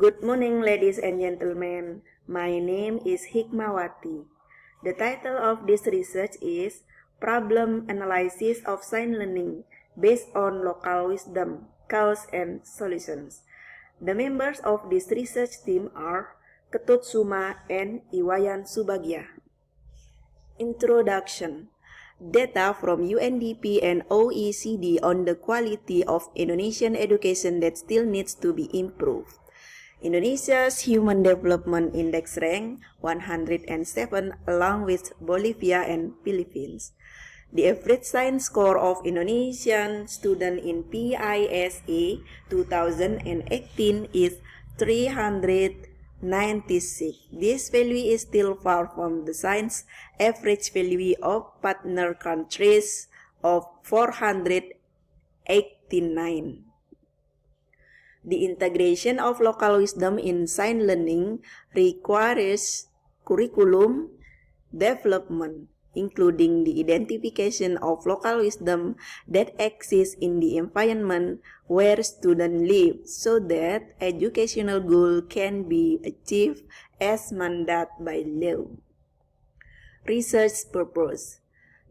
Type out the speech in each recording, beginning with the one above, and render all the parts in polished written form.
Good morning, ladies and gentlemen. My name is Hikmawati. The title of this research is Problem Analysis of Sign Learning Based on Local Wisdom, Cause and Solutions. The members of this research team are Ketut Suma and Iwayan Subagya. Introduction. Data from UNDP and OECD on the quality of Indonesian education that still needs to be improved. Indonesia's Human Development Index rank 107 along with Bolivia and Philippines. The average science score of Indonesian student in PISA 2018 is 396. This value is still far from the science average value of partner countries of 489. The integration of local wisdom in sign learning requires curriculum development, including the identification of local wisdom that exists in the environment where students live so that educational goals can be achieved as mandated by law. Research purpose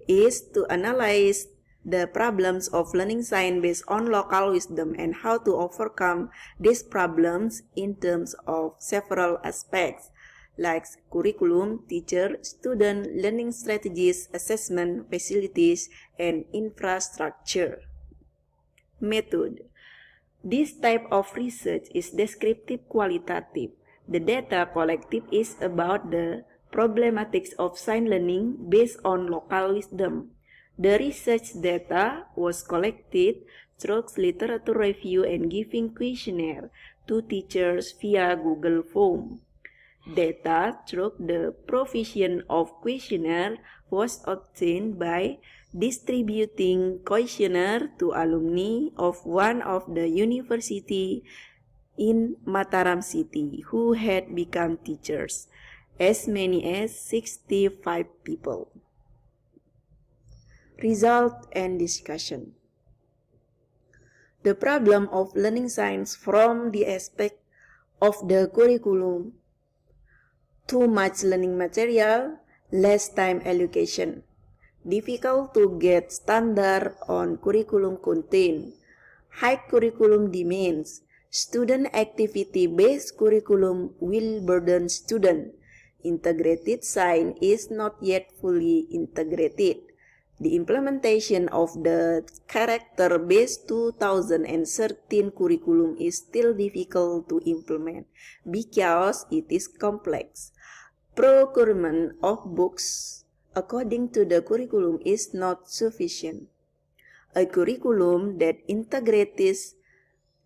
is to analyze the problems of learning science based on local wisdom and how to overcome these problems in terms of several aspects like curriculum, teacher, student, learning strategies, assessment, facilities, and infrastructure. Method. This type of research is descriptive qualitative. The data collected is about the problematics of sign learning based on local wisdom. The research data was collected through literature review and giving questionnaire to teachers via Google Form. Data through the provision of questionnaire was obtained by distributing questionnaire to alumni of one of the university in Mataram City who had become teachers, as many as 65 people. Result and discussion. The problem of learning science from the aspect of the curriculum: too much learning material, less time allocation, difficult to get standard on curriculum content, high curriculum demands, student activity-based curriculum will burden student, integrated science is not yet fully integrated. The implementation of the character-based 2013 curriculum is still difficult to implement because it is complex. Procurement of books according to the curriculum is not sufficient. A curriculum that integrates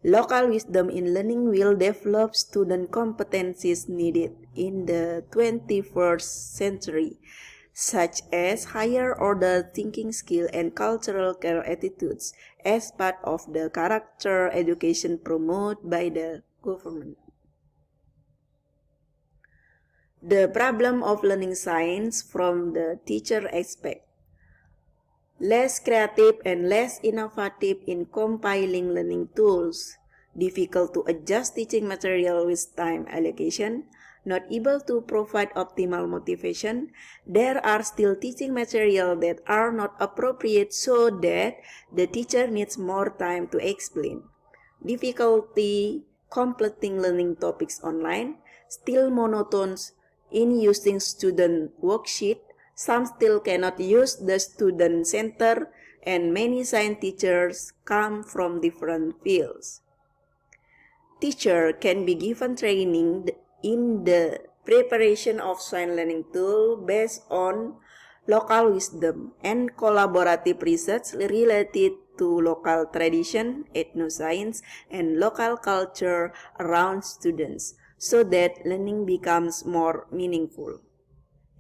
local wisdom in learning will develop student competencies needed in the 21st century, such as higher order thinking skill and cultural care attitudes as part of the character education promoted by the government. The problem of learning science from the teacher aspect: less creative and less innovative in compiling learning tools, difficult to adjust teaching material with time allocation, not able to provide optimal motivation. There are still teaching material that are not appropriate so that the teacher needs more time to explain. Difficulty completing learning topics online, still monotone in using student worksheet. Some still cannot use the student center, and many science teachers come from different fields. Teacher can be given training in the preparation of sign learning tool based on local wisdom and collaborative research related to local tradition, ethnoscience, and local culture around students so that learning becomes more meaningful.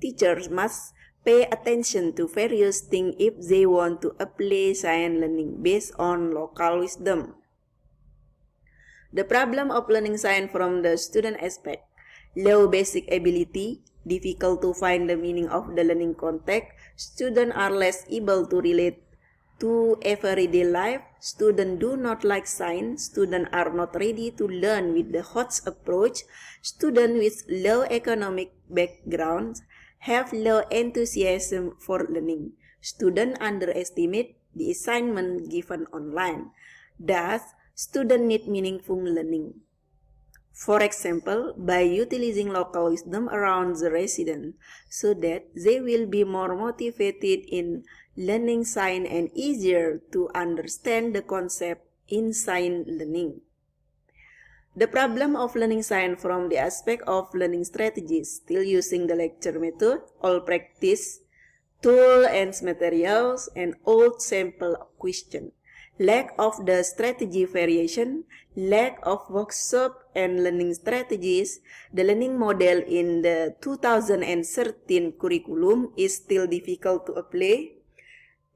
Teachers must pay attention to various things if they want to apply science learning based on local wisdom. The problem of learning science from the student aspect: low basic ability, difficult to find the meaning of the learning context, students are less able to relate to everyday life. Students do not like science. Students are not ready to learn with the HOTS approach. Students with low economic backgrounds have low enthusiasm for learning. Students underestimate the assignment given online. Thus, students need meaningful learning. For example, by utilizing local wisdom around the resident so that they will be more motivated in learning science and easier to understand the concept in science learning. The problem of learning science from the aspect of learning strategies, still using the lecture method, all practice, tool and materials, and old sample question. Lack of the strategy variation, lack of workshop and learning strategies, the learning model in the 2013 curriculum is still difficult to apply.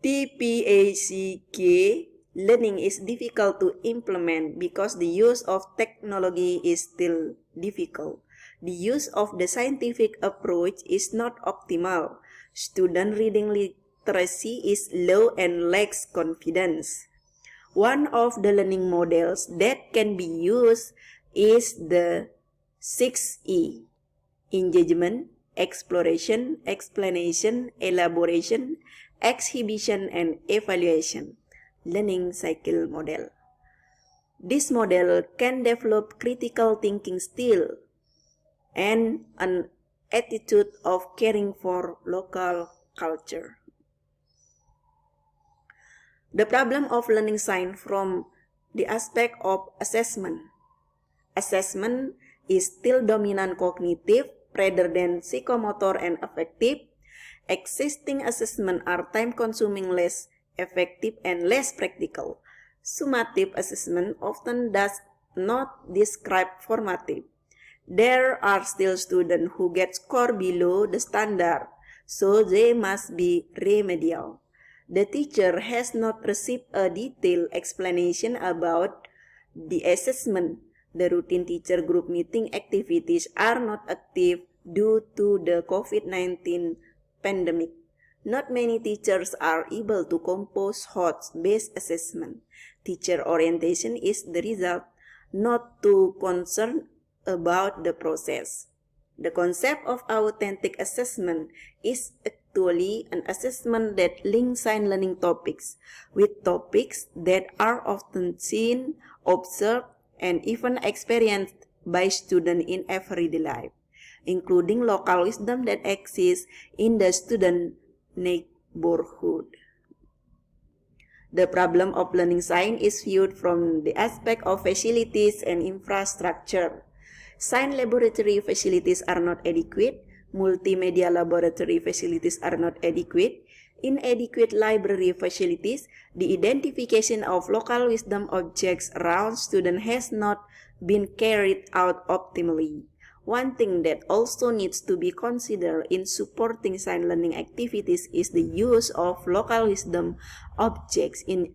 TPACK learning is difficult to implement because the use of technology is still difficult. The use of the scientific approach is not optimal. Student reading literacy is low and lacks confidence. One of the learning models that can be used is the 6E: engagement, exploration, explanation, elaboration, exhibition, and evaluation learning cycle model. This model can develop critical thinking skill and an attitude of caring for local culture. The problem of learning science from the aspect of assessment. Assessment is still dominant cognitive rather than psychomotor and affective. Existing assessment are time-consuming, less effective, and less practical. Summative assessment often does not describe formative. There are still students who get score below the standard, so they must be remedial. The teacher has not received a detailed explanation about the assessment. The routine teacher group meeting activities are not active due to the COVID-19 pandemic. Not many teachers are able to compose HOTS-based assessment. Teacher orientation is the result, not too concerned about the process. The concept of authentic assessment is actually an assessment that links science learning topics with topics that are often seen, observed, and even experienced by students in everyday life, including local wisdom that exists in the student neighborhood. The problem of learning science is viewed from the aspect of facilities and infrastructure. Science laboratory facilities are not adequate. Multimedia laboratory facilities are not adequate. Inadequate library facilities. The identification of local wisdom objects around students has not been carried out optimally. One thing that also needs to be considered in supporting science learning activities is the use of local wisdom objects in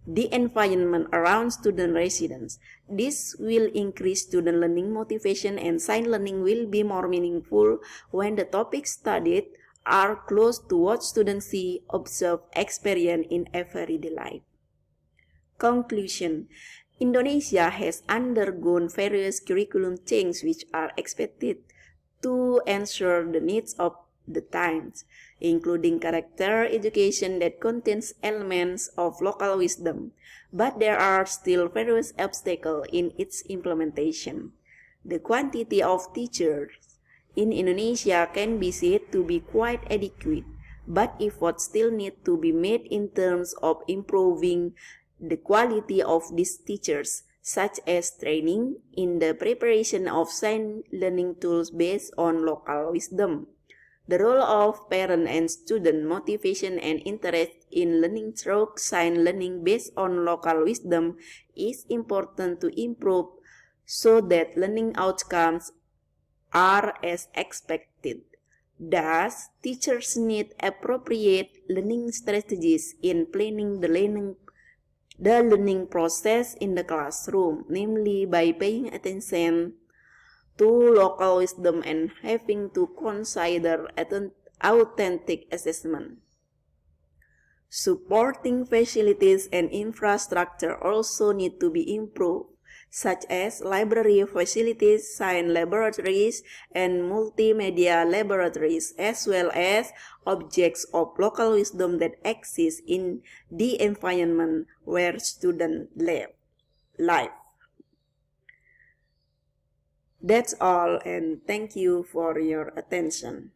the environment around student residence. This will increase student learning motivation, and science learning will be more meaningful when the topics studied are close to what students see, observe, experience in everyday life. Conclusion: Indonesia has undergone various curriculum changes which are expected to answer the needs of the times, including character education that contains elements of local wisdom, but there are still various obstacles in its implementation. The quantity of teachers in Indonesia can be said to be quite adequate, but efforts still need to be made in terms of improving the quality of these teachers, such as training in the preparation of science learning tools based on local wisdom. The role of parent and student motivation and interest in learning through science learning based on local wisdom is important to improve so that learning outcomes are as expected. Thus, teachers need appropriate learning strategies in planning the learning process in the classroom, namely by paying attention to local wisdom and having to consider authentic assessment. Supporting facilities and infrastructure also need to be improved, such as library facilities, science laboratories, and multimedia laboratories, as well as objects of local wisdom that exist in the environment where students live. That's all, and thank you for your attention.